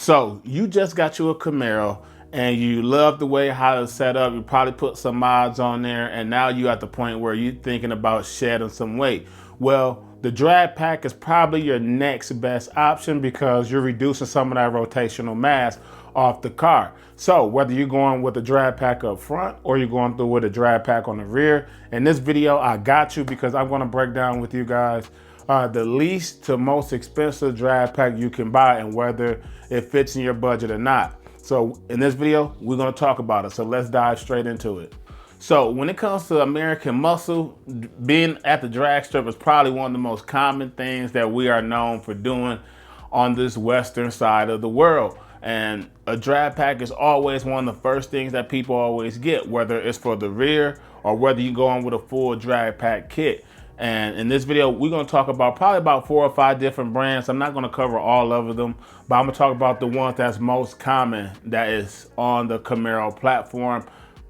So you just got you a Camaro and you love the way how it's set up. You probably put some mods on there, and now you at the point where you're thinking about shedding some weight. Well, the drag pack is probably your next best option because you're reducing some of that rotational mass off the car. So whether you're going with the drag pack up front or you're going through with a drag pack on the rear, in this video I got you because I'm going to break down with you guys the least to most expensive drag pack you can buy and whether it fits in your budget or not. So in this video, we're gonna talk about it. So let's dive straight into it. So when it comes to American muscle, being at the drag strip is probably one of the most common things that we are known for doing on this Western side of the world. And a drag pack is always one of the first things that people always get, whether it's for the rear or whether you go on with a full drag pack kit. And in this video, we're going to talk about probably about 4 or 5 different brands. I'm not going to cover all of them, but I'm going to talk about the ones that's most common that is on the Camaro platform,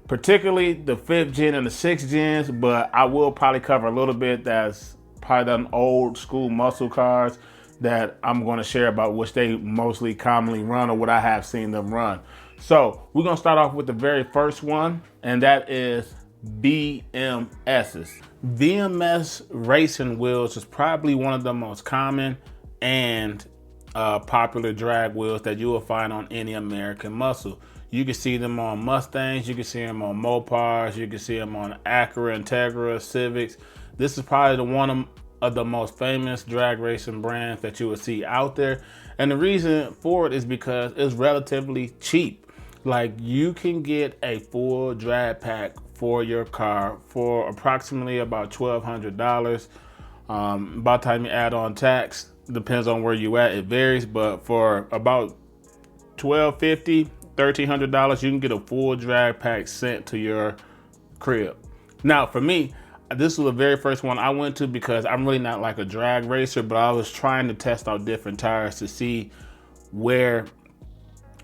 particularly the 5th gen and the 6th gens, but I will probably cover a little bit that's probably the old school muscle cars that I'm going to share about which they mostly commonly run or what I have seen them run. So we're going to start off with the very first one, and that is VMSs. VMS racing wheels is probably one of the most common and popular drag wheels that you will find on any American muscle. You can see them on Mustangs, you can see them on Mopars, you can see them on Acura, Integra, Civics. This is probably the one of the most famous drag racing brands that you will see out there. And the reason for it is because it's relatively cheap. Like, you can get a full drag pack for your car for approximately about $1,200. By the time you add on tax, depends on where you at, it varies, but for about $1,250, $1,300, you can get a full drag pack sent to your crib. Now, for me, this was the very first one I went to because I'm really not like a drag racer, but I was trying to test out different tires to see where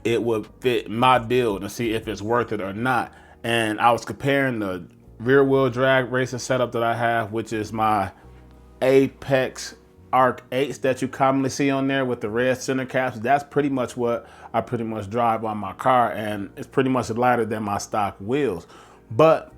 it would fit my build and see if it's worth it or not. And I was comparing the rear wheel drag racing setup that I have, which is my Apex Arc 8s that you commonly see on there with the red center caps. That's pretty much what I pretty much drive on my car, and it's pretty much lighter than my stock wheels. But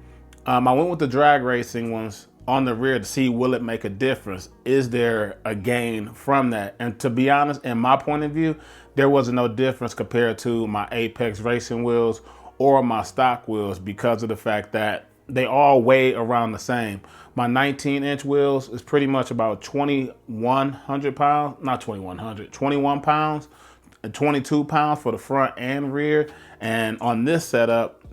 I went with the drag racing ones on the rear to see, will it make a difference? Is there a gain from that? And to be honest, in my point of view, there wasn't no difference compared to my Apex racing wheels or my stock wheels because of the fact that they all weigh around the same. My 19-inch wheels is pretty much about 2,100 pounds, not 2,100, 21 pounds, and 22 pounds for the front and rear. And on this setup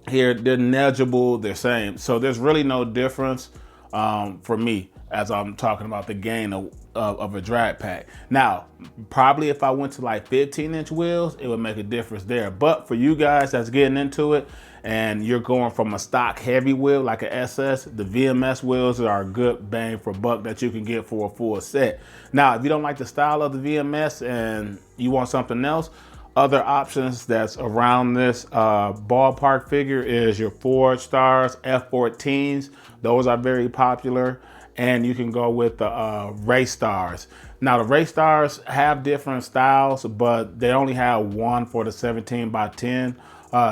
here, they're negligible, they're same. So there's really no difference for me as I'm talking about the gain of a drag pack. Now, probably if I went to like 15-inch wheels, it would make a difference there. But for you guys that's getting into it and you're going from a stock heavy wheel like an SS, the VMS wheels are a good bang for buck that you can get for a full set. Now, if you don't like the style of the VMS and you want something else, other options that's around this ballpark figure is your Ford Stars F14s. Those are very popular. And you can go with the Race Stars. Now, the Race Stars have different styles, but they only have one for the 17x10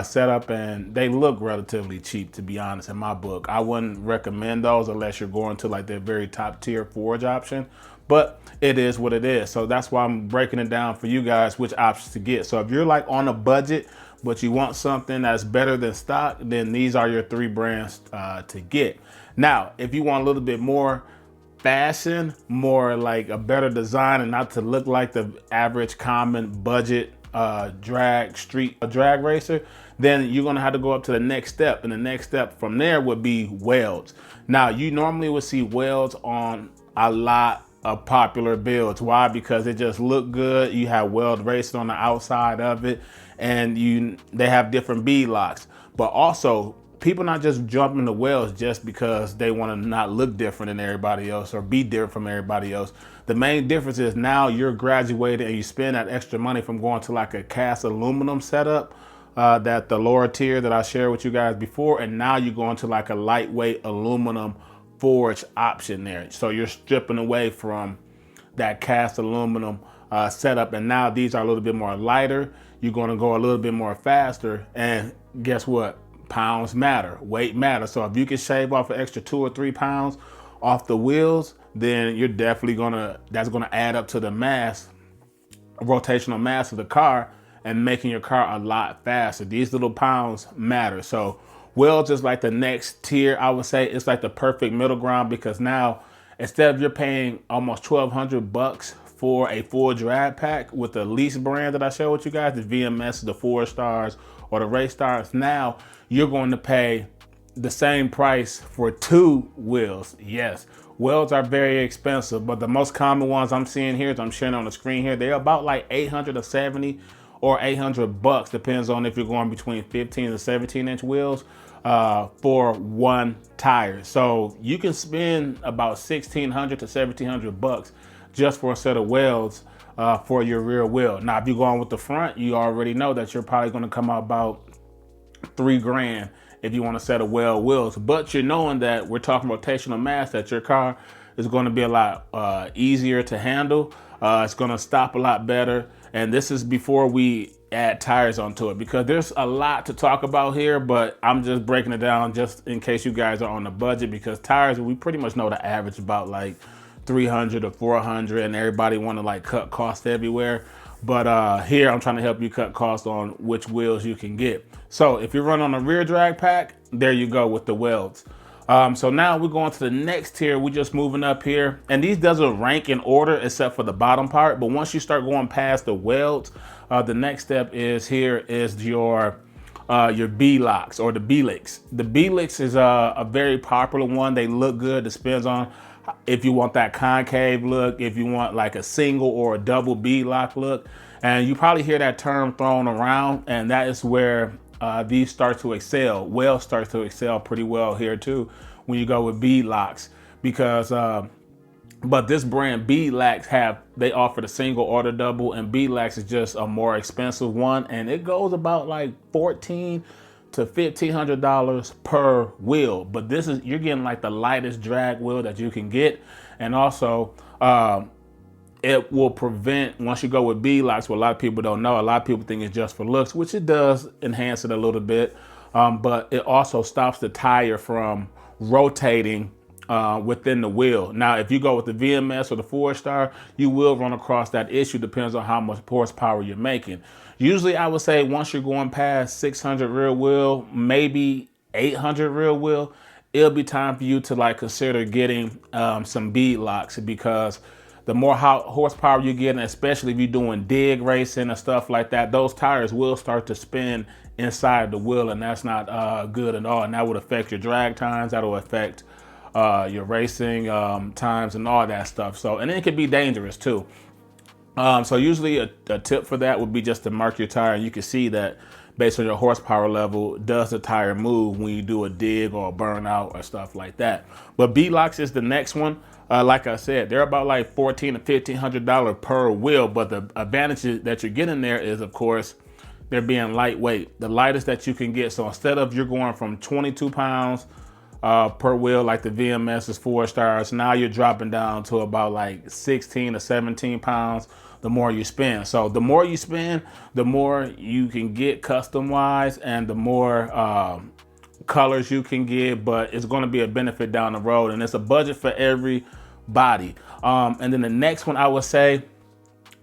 setup, and they look relatively cheap, to be honest, in my book. I wouldn't recommend those unless you're going to like their very top tier Forge option, but it is what it is. So that's why I'm breaking it down for you guys, which options to get. So if you're like on a budget, but you want something that's better than stock, then these are your 3 brands to get. Now, if you want a little bit more fashion, more like a better design and not to look like the average common budget street drag racer, then you're gonna have to go up to the next step. And the next step from there would be welds. Now, you normally would see welds on a lot of popular builds. Why? Because it just look good. You have weld racing on the outside of it, and they have different beadlocks. But also, people not just jumping to welds just because they want to not look different than everybody else or be different from everybody else. The main difference is now you're graduated and you spend that extra money from going to like a cast aluminum setup, that the lower tier that I shared with you guys before, and now you're going to like a lightweight aluminum forge option there. So you're stripping away from that cast aluminum setup. And now these are a little bit more lighter. You're going to go a little bit more faster. And guess what? Pounds matter, weight matters. So if you can shave off an extra 2 or 3 pounds off the wheels, then you're definitely that's gonna add up to the mass, rotational mass of the car, and making your car a lot faster. These little pounds matter. So wheels is like the next tier. I would say it's like the perfect middle ground, because now instead of you're paying almost $1,200 for a full drag pack with the lease brand that I showed with you guys, the VMS, the 4-stars, or the race stars, now you're going to pay the same price for 2 wheels. Yes, wheels are very expensive, but the most common ones I'm seeing here, as I'm sharing on the screen here, they're about like $870 or $800, depends on if you're going between 15 and 17-inch wheels for 1 tire. So you can spend about $1,600 to $1,700 just for a set of wheels for your rear wheel. Now, if you're going with the front, you already know that you're probably going to come out about $3 grand if you want to set of well wheels. But you're knowing that we're talking rotational mass, that your car is going to be a lot easier to handle. It's going to stop a lot better. And this is before we add tires onto it, because there's a lot to talk about here, but I'm just breaking it down just in case you guys are on the budget, because tires, we pretty much know the average about like 300 or 400, and everybody want to like cut costs everywhere. But here I'm trying to help you cut costs on which wheels you can get. So if you run on a rear drag pack, there you go with the welds. So now we're going to the next tier. We're just moving up here, and these doesn't rank in order except for the bottom part. But once you start going past the welds, the next step is here is your beadlocks or the beadlocks. The beadlocks is a very popular one. They look good. It depends on if you want that concave look, if you want like a single or a double beadlock look. And you probably hear that term thrown around, and that is where these start to excel. Wells starts to excel pretty well here too when you go with beadlocks, because but this brand beadlocks they offer the single or the double, and beadlocks is just a more expensive one, and it goes about like $1,400 to $1,500 per wheel. But this is, you're getting like the lightest drag wheel that you can get, and also it will prevent, once you go with beadlocks, what a lot of people don't know, a lot of people think it's just for looks, which it does enhance it a little bit, but it also stops the tire from rotating within the wheel. Now, if you go with the VMS or the 4-star, you will run across that issue, depends on how much horsepower you're making. Usually I would say once you're going past 600 rear wheel, maybe 800 rear wheel, it'll be time for you to like consider getting some beadlocks, because the more horsepower you get, and especially if you're doing dig racing and stuff like that, those tires will start to spin inside the wheel, and that's not good at all. And that would affect your drag times. That will affect your racing times and all that stuff. So, and it can be dangerous too. So usually a tip for that would be just to mark your tire, and you can see that based on your horsepower level, does the tire move when you do a dig or a burnout or stuff like that. But beadlocks is the next one. Like I said, they're about like $1,400 to $1,500 per wheel, but the advantage that you're getting there is, of course, they're being lightweight, the lightest that you can get. So instead of you're going from 22 pounds per wheel like the VMS is 4-stars, now you're dropping down to about like 16 to 17 pounds the more you spend. So the more you spend, the more you can get custom wise, and the more colors you can get, but it's going to be a benefit down the road, and it's a budget for everybody. And then the next one I would say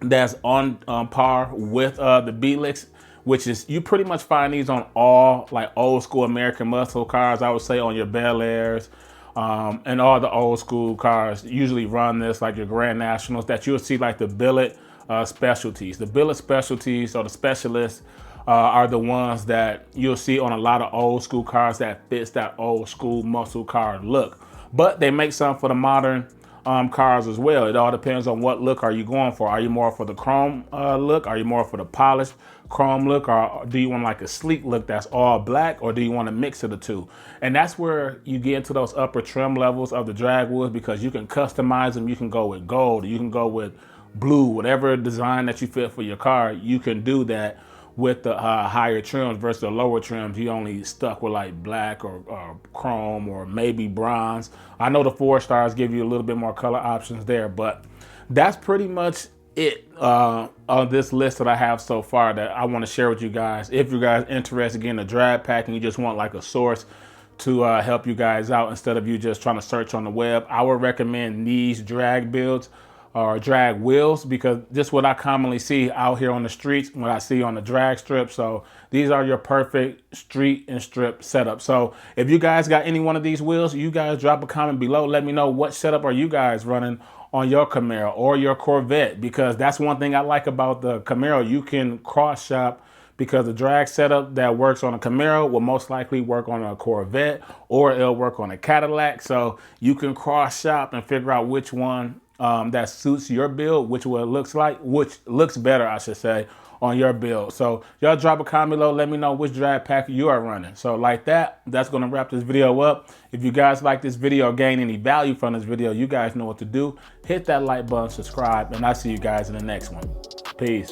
that's on par with the beadlocks, which is, you pretty much find these on all like old school American muscle cars. I would say on your Bel Airs and all the old school cars usually run this, like your Grand Nationals, that you'll see like the billet specialties. The billet specialties or the specialists are the ones that you'll see on a lot of old school cars that fits that old school muscle car look. But they make some for the modern cars as well. It all depends on what look are you going for. Are you more for the chrome look? Are you more for the polished chrome look? Or do you want like a sleek look that's all black? Or do you want a mix of the two? And that's where you get into those upper trim levels of the drag wheels, because you can customize them. You can go with gold, you can go with blue, whatever design that you fit for your car, you can do that with the higher trims versus the lower trims. You only stuck with like black or chrome or maybe bronze. I know the 4-stars give you a little bit more color options there, but that's pretty much it on this list that I have so far that I want to share with you guys. If you guys are interested in getting a drag pack and you just want like a source to help you guys out instead of you just trying to search on the web, I would recommend these drag builds or drag wheels, because this is what I commonly see out here on the streets, what I see on the drag strip. So these are your perfect street and strip setup. So if you guys got any one of these wheels, you guys drop a comment below. Let me know what setup are you guys running on your Camaro or your Corvette, because that's one thing I like about the Camaro. You can cross shop, because the drag setup that works on a Camaro will most likely work on a Corvette, or it'll work on a Cadillac. So you can cross shop and figure out which one that suits your build, which looks better, I should say, on your build. So y'all drop a comment below, let me know which drag pack you are running. So like that's gonna wrap this video up. If you guys like this video, gain any value from this video, you guys know what to do. Hit that like button, subscribe, and I'll see you guys in the next one. Peace.